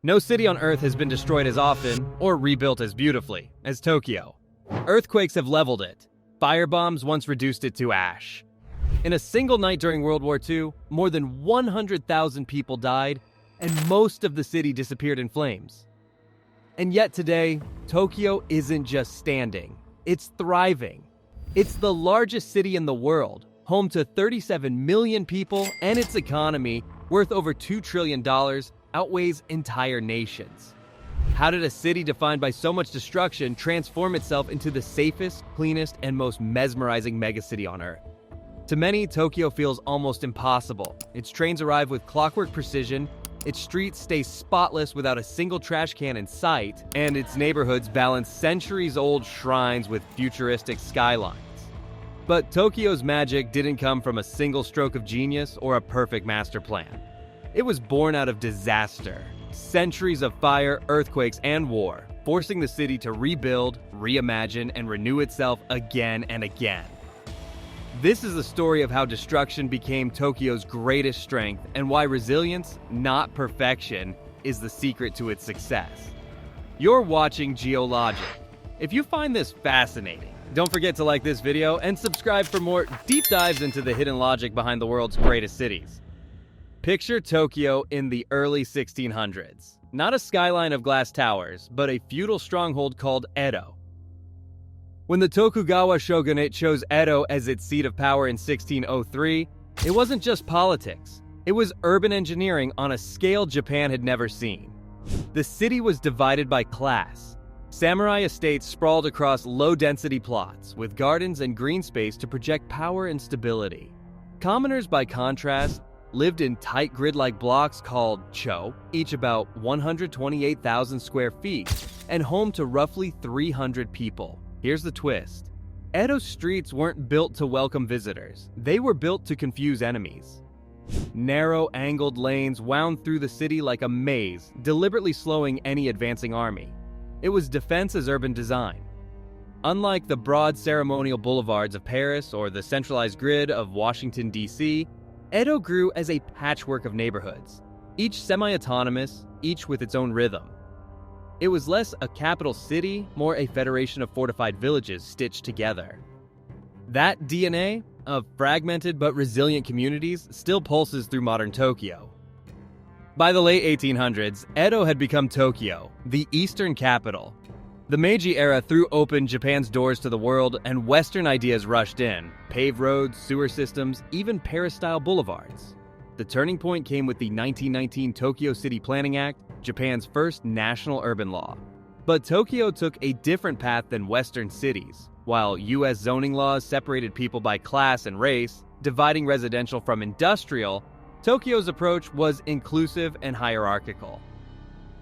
No city on Earth has been destroyed as often, or rebuilt as beautifully, as Tokyo. Earthquakes have leveled it. Firebombs once reduced it to ash. In a single night during World War II, more than 100,000 people died, and most of the city disappeared in flames. And yet today, Tokyo isn't just standing, it's thriving. It's the largest city in the world, home to 37 million people, and its economy, worth over $2 trillion, outweighs entire nations. How did a city defined by so much destruction transform itself into the safest, cleanest, and most mesmerizing megacity on Earth? To many, Tokyo feels almost impossible. Its trains arrive with clockwork precision, its streets stay spotless without a single trash can in sight, and its neighborhoods balance centuries-old shrines with futuristic skylines. But Tokyo's magic didn't come from a single stroke of genius or a perfect master plan. It was born out of disaster, centuries of fire, earthquakes, and war, forcing the city to rebuild, reimagine, and renew itself again and again. This is the story of how destruction became Tokyo's greatest strength and why resilience, not perfection, is the secret to its success. You're watching Geologic. If you find this fascinating, don't forget to like this video and subscribe for more deep dives into the hidden logic behind the world's greatest cities. Picture Tokyo in the early 1600s. Not a skyline of glass towers, but a feudal stronghold called Edo. When the Tokugawa shogunate chose Edo as its seat of power in 1603, it wasn't just politics. It was urban engineering on a scale Japan had never seen. The city was divided by class. Samurai estates sprawled across low-density plots, with gardens and green space to project power and stability. Commoners, by contrast, lived in tight grid-like blocks called cho, each about 128,000 square feet, and home to roughly 300 people. Here's the twist. Edo's streets weren't built to welcome visitors. They were built to confuse enemies. Narrow, angled lanes wound through the city like a maze, deliberately slowing any advancing army. It was defense as urban design. Unlike the broad ceremonial boulevards of Paris or the centralized grid of Washington, D.C., Edo grew as a patchwork of neighborhoods, each semi-autonomous, each with its own rhythm. It was less a capital city, more a federation of fortified villages stitched together. That DNA of fragmented but resilient communities still pulses through modern Tokyo. By the late 1800s, Edo had become Tokyo, the eastern capital. The Meiji era threw open Japan's doors to the world, and Western ideas rushed in: paved roads, sewer systems, even Paris-style boulevards. The turning point came with the 1919 Tokyo City Planning Act, Japan's first national urban law. But Tokyo took a different path than Western cities. While U.S. zoning laws separated people by class and race, dividing residential from industrial, Tokyo's approach was inclusive and hierarchical.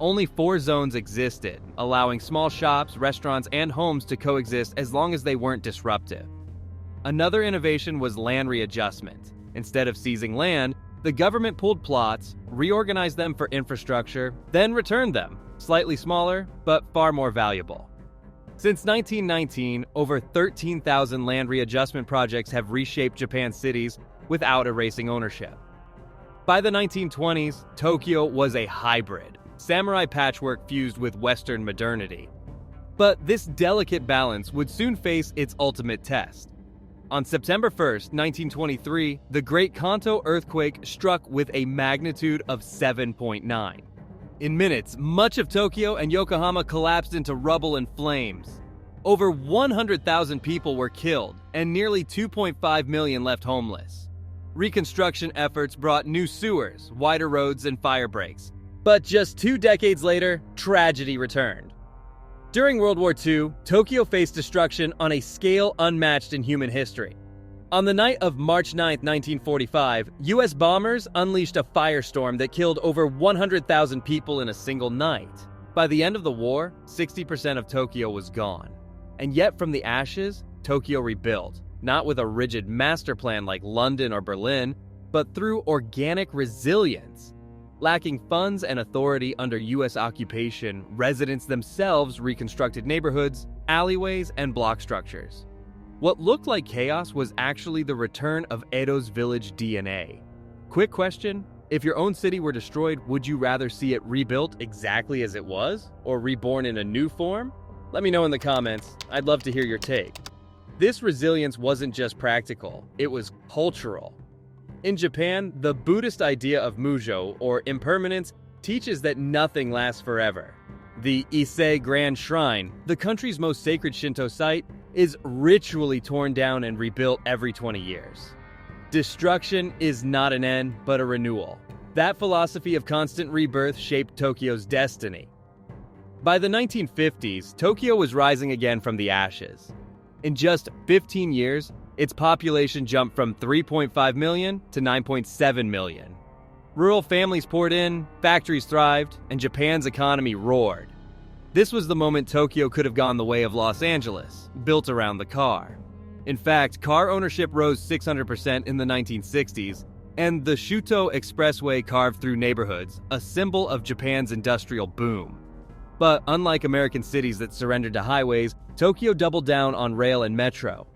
Only 4 zones existed, allowing small shops, restaurants, and homes to coexist as long as they weren't disruptive. Another innovation was land readjustment. Instead of seizing land, the government pulled plots, reorganized them for infrastructure, then returned them, slightly smaller, but far more valuable. Since 1919, over 13,000 land readjustment projects have reshaped Japan's cities without erasing ownership. By the 1920s, Tokyo was a hybrid, samurai patchwork fused with Western modernity. But this delicate balance would soon face its ultimate test. On September 1st, 1923, the Great Kanto Earthquake struck with a magnitude of 7.9. In minutes, much of Tokyo and Yokohama collapsed into rubble and flames. Over 100,000 people were killed, and nearly 2.5 million left homeless. Reconstruction efforts brought new sewers, wider roads, and fire breaks. But just 2 decades later, tragedy returned. During World War II, Tokyo faced destruction on a scale unmatched in human history. On the night of March 9, 1945, U.S. bombers unleashed a firestorm that killed over 100,000 people in a single night. By the end of the war, 60% of Tokyo was gone. And yet from the ashes, Tokyo rebuilt, not with a rigid master plan like London or Berlin, but through organic resilience. Lacking funds and authority under U.S. occupation, residents themselves reconstructed neighborhoods, alleyways, and block structures. What looked like chaos was actually the return of Edo's village DNA. Quick question, If your own city were destroyed, would you rather see it rebuilt exactly as it was, or reborn in a new form? Let me know in the comments. I'd love to hear your take. This resilience wasn't just practical, it was cultural. In Japan, the Buddhist idea of mujo, or impermanence, teaches that nothing lasts forever. The Ise Grand Shrine, the country's most sacred Shinto site, is ritually torn down and rebuilt every 20 years. Destruction is not an end, but a renewal. That philosophy of constant rebirth shaped Tokyo's destiny. By the 1950s, Tokyo was rising again from the ashes. In just 15 years, its population jumped from 3.5 million to 9.7 million. Rural families poured in, factories thrived, and Japan's economy roared. This was the moment Tokyo could have gone the way of Los Angeles, built around the car. In fact, car ownership rose 600% in the 1960s, and the Shuto Expressway carved through neighborhoods, a symbol of Japan's industrial boom. But unlike American cities that surrendered to highways, Tokyo doubled down on rail and metro.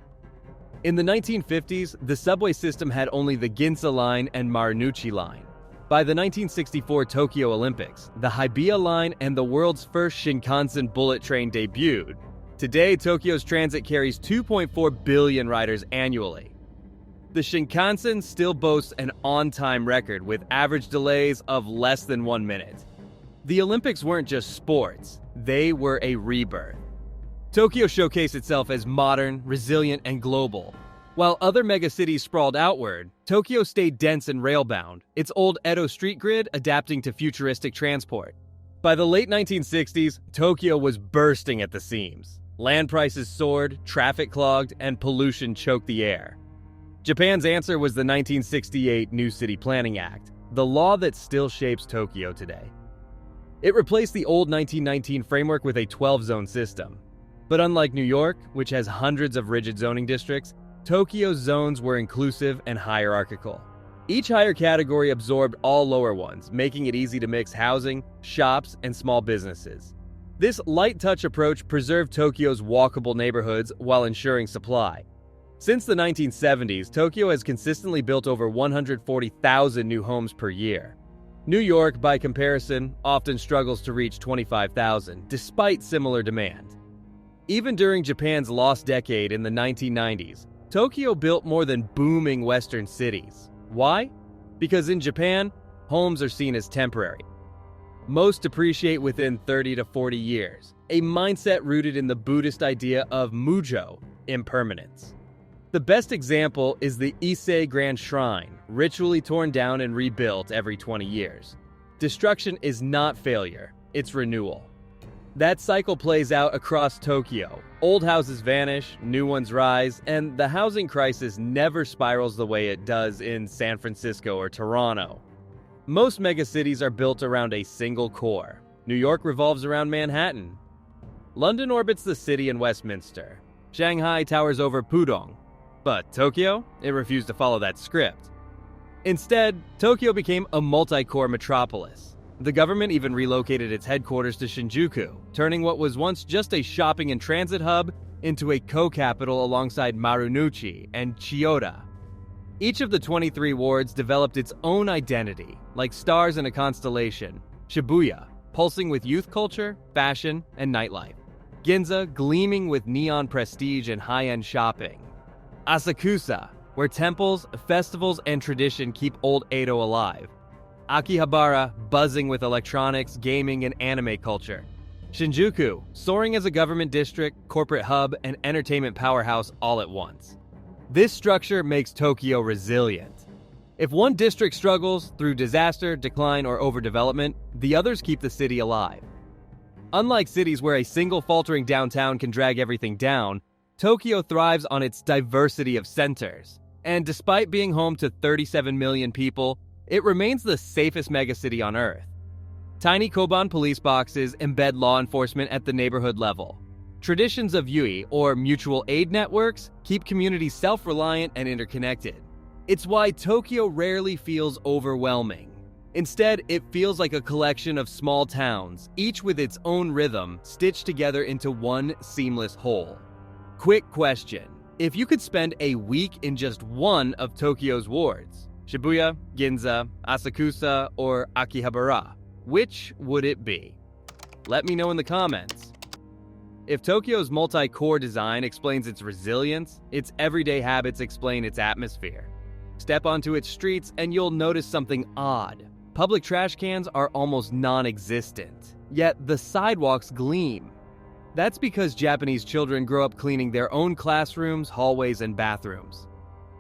In the 1950s, the subway system had only the Ginza Line and Marunouchi Line. By the 1964 Tokyo Olympics, the Hibiya Line and the world's first Shinkansen bullet train debuted. Today, Tokyo's transit carries 2.4 billion riders annually. The Shinkansen still boasts an on-time record with average delays of less than 1 minute. The Olympics weren't just sports, they were a rebirth. Tokyo showcased itself as modern, resilient, and global. While other megacities sprawled outward, Tokyo stayed dense and rail-bound, its old Edo street grid adapting to futuristic transport. By the late 1960s, Tokyo was bursting at the seams. Land prices soared, traffic clogged, and pollution choked the air. Japan's answer was the 1968 New City Planning Act, the law that still shapes Tokyo today. It replaced the old 1919 framework with a 12-zone system. But unlike New York, which has hundreds of rigid zoning districts, Tokyo's zones were inclusive and hierarchical. Each higher category absorbed all lower ones, making it easy to mix housing, shops, and small businesses. This light-touch approach preserved Tokyo's walkable neighborhoods while ensuring supply. Since the 1970s, Tokyo has consistently built over 140,000 new homes per year. New York, by comparison, often struggles to reach 25,000, despite similar demand. Even during Japan's lost decade in the 1990s, Tokyo built more than booming Western cities. Why? Because in Japan, homes are seen as temporary. Most depreciate within 30 to 40 years, a mindset rooted in the Buddhist idea of mujo, impermanence. The best example is the Ise Grand Shrine, ritually torn down and rebuilt every 20 years. Destruction is not failure, it's renewal. That cycle plays out across Tokyo. Old houses vanish, new ones rise, and the housing crisis never spirals the way it does in San Francisco or Toronto. Most megacities are built around a single core. New York revolves around Manhattan. London orbits the city and Westminster. Shanghai towers over Pudong. But Tokyo, it refused to follow that script. Instead, Tokyo became a multi-core metropolis. The government even relocated its headquarters to Shinjuku, turning what was once just a shopping and transit hub into a co-capital alongside Marunouchi and Chiyoda. Each of the 23 wards developed its own identity, like stars in a constellation. Shibuya, pulsing with youth culture, fashion, and nightlife. Ginza, gleaming with neon prestige and high-end shopping. Asakusa, where temples, festivals, and tradition keep old Edo alive. Akihabara, buzzing with electronics, gaming, and anime culture. Shinjuku, soaring as a government district, corporate hub, and entertainment powerhouse all at once. This structure makes Tokyo resilient. If one district struggles through disaster, decline, or overdevelopment, the others keep the city alive. Unlike cities where a single faltering downtown can drag everything down, Tokyo thrives on its diversity of centers. And despite being home to 37 million people, it remains the safest megacity on Earth. Tiny Koban police boxes embed law enforcement at the neighborhood level. Traditions of yui, or mutual aid networks, keep communities self-reliant and interconnected. It's why Tokyo rarely feels overwhelming. Instead, it feels like a collection of small towns, each with its own rhythm, stitched together into one seamless whole. Quick question. If you could spend a week in just one of Tokyo's wards, Shibuya, Ginza, Asakusa, or Akihabara? Which would it be? Let me know in the comments. If Tokyo's multi-core design explains its resilience, its everyday habits explain its atmosphere. Step onto its streets and you'll notice something odd. Public trash cans are almost non-existent, yet the sidewalks gleam. That's because Japanese children grow up cleaning their own classrooms, hallways, and bathrooms.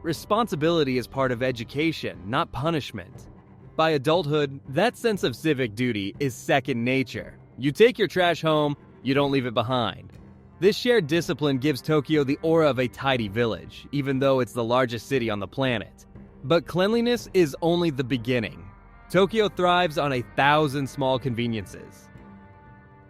Responsibility is part of education, not punishment. By adulthood, that sense of civic duty is second nature. You take your trash home, you don't leave it behind. This shared discipline gives Tokyo the aura of a tidy village, even though it's the largest city on the planet. But cleanliness is only the beginning. Tokyo thrives on 1,000 small conveniences.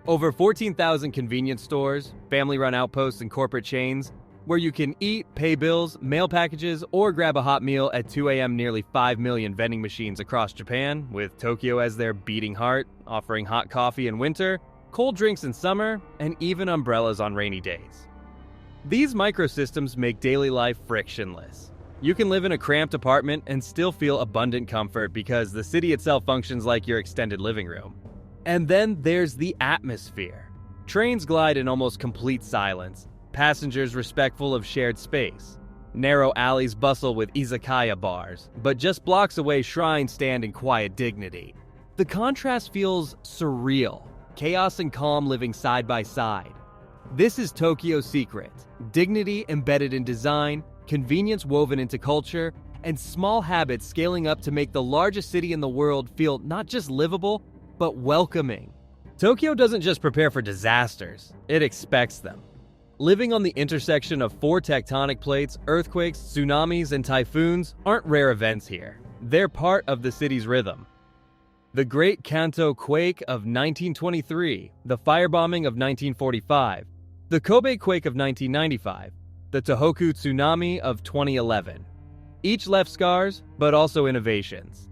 Over 14,000 convenience stores, family-run outposts, and corporate chains, where you can eat, pay bills, mail packages, or grab a hot meal at 2 a.m. Nearly 5 million vending machines across Japan, with Tokyo as their beating heart, offering hot coffee in winter, cold drinks in summer, and even umbrellas on rainy days. These microsystems make daily life frictionless. You can live in a cramped apartment and still feel abundant comfort because the city itself functions like your extended living room. And then there's the atmosphere. Trains glide in almost complete silence, passengers respectful of shared space. Narrow alleys bustle with izakaya bars, but just blocks away shrines stand in quiet dignity. The contrast feels surreal. Chaos and calm living side by side. This is Tokyo's secret. Dignity embedded in design, convenience woven into culture, and small habits scaling up to make the largest city in the world feel not just livable, but welcoming. Tokyo doesn't just prepare for disasters, it expects them. Living on the intersection of 4 tectonic plates, earthquakes, tsunamis, and typhoons aren't rare events here. They're part of the city's rhythm. The Great Kanto Quake of 1923, the firebombing of 1945, the Kobe Quake of 1995, the Tohoku Tsunami of 2011. Each left scars, but also innovations.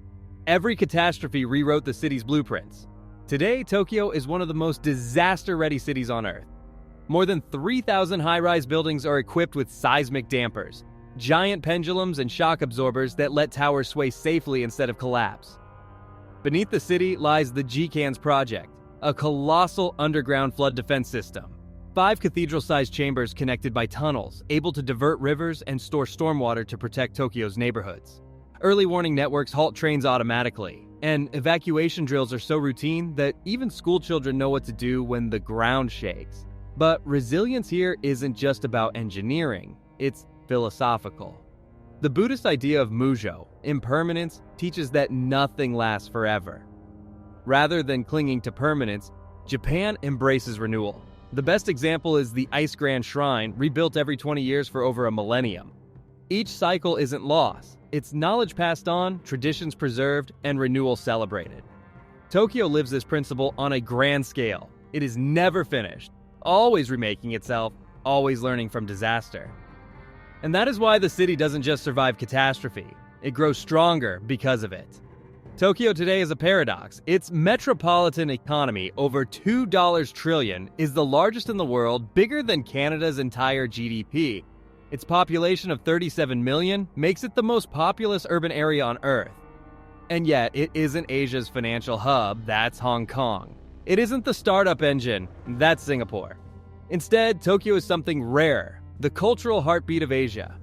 Every catastrophe rewrote the city's blueprints. Today, Tokyo is one of the most disaster-ready cities on Earth. More than 3,000 high-rise buildings are equipped with seismic dampers, giant pendulums and shock absorbers that let towers sway safely instead of collapse. Beneath the city lies the GCANS project, a colossal underground flood defense system. 5 cathedral-sized chambers connected by tunnels, able to divert rivers and store stormwater to protect Tokyo's neighborhoods. Early warning networks halt trains automatically, and evacuation drills are so routine that even school children know what to do when the ground shakes. But resilience here isn't just about engineering, it's philosophical. The Buddhist idea of mujo, impermanence, teaches that nothing lasts forever. Rather than clinging to permanence, Japan embraces renewal. The best example is the Ice Grand Shrine, rebuilt every 20 years for over a millennium. Each cycle isn't loss, it's knowledge passed on, traditions preserved, and renewal celebrated. Tokyo lives this principle on a grand scale. It is never finished, always remaking itself, always learning from disaster. And that is why the city doesn't just survive catastrophe, it grows stronger because of it. Tokyo today is a paradox. Its metropolitan economy, over $2 trillion, is the largest in the world, bigger than Canada's entire GDP. Its population of 37 million makes it the most populous urban area on Earth. And yet, it isn't Asia's financial hub, that's Hong Kong. It isn't the startup engine, that's Singapore. Instead, Tokyo is something rare, the cultural heartbeat of Asia.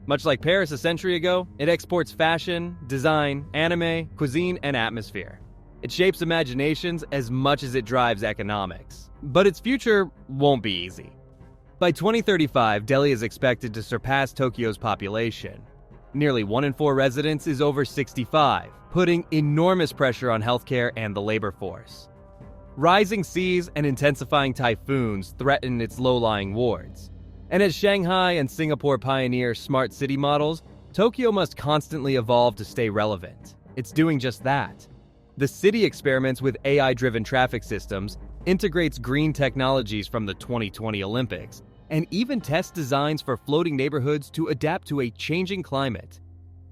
Much like Paris a century ago, it exports fashion, design, anime, cuisine, and atmosphere. It shapes imaginations as much as it drives economics. But its future won't be easy. By 2035, Delhi is expected to surpass Tokyo's population. Nearly 1 in 4 residents is over 65, putting enormous pressure on healthcare and the labor force. Rising seas and intensifying typhoons threaten its low-lying wards. And as Shanghai and Singapore pioneer smart city models, Tokyo must constantly evolve to stay relevant. It's doing just that. The city experiments with AI-driven traffic systems, integrates green technologies from the 2020 Olympics, and even tests designs for floating neighborhoods to adapt to a changing climate.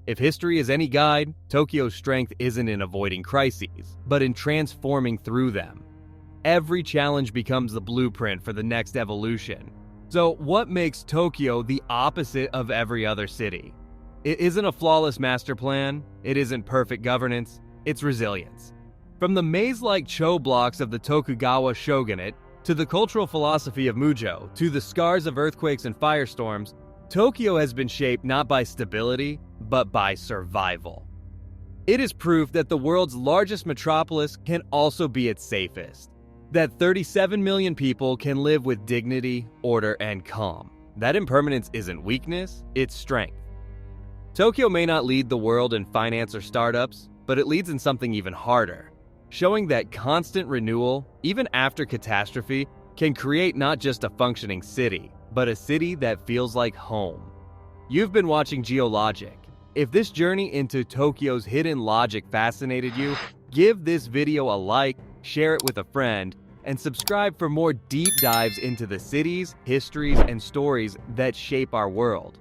If history is any guide, Tokyo's strength isn't in avoiding crises, but in transforming through them. Every challenge becomes the blueprint for the next evolution. So what makes Tokyo the opposite of every other city? It isn't a flawless master plan, it isn't perfect governance, it's resilience. From the maze-like Cho blocks of the Tokugawa shogunate, to the cultural philosophy of mujo, to the scars of earthquakes and firestorms, Tokyo has been shaped not by stability, but by survival. It is proof that the world's largest metropolis can also be its safest. That 37 million people can live with dignity, order, and calm. That impermanence isn't weakness, it's strength. Tokyo may not lead the world in finance or startups, but it leads in something even harder, showing that constant renewal, even after catastrophe, can create not just a functioning city, but a city that feels like home. You've been watching Geologic. If this journey into Tokyo's hidden logic fascinated you, give this video a like, share it with a friend, and subscribe for more deep dives into the cities, histories, and stories that shape our world.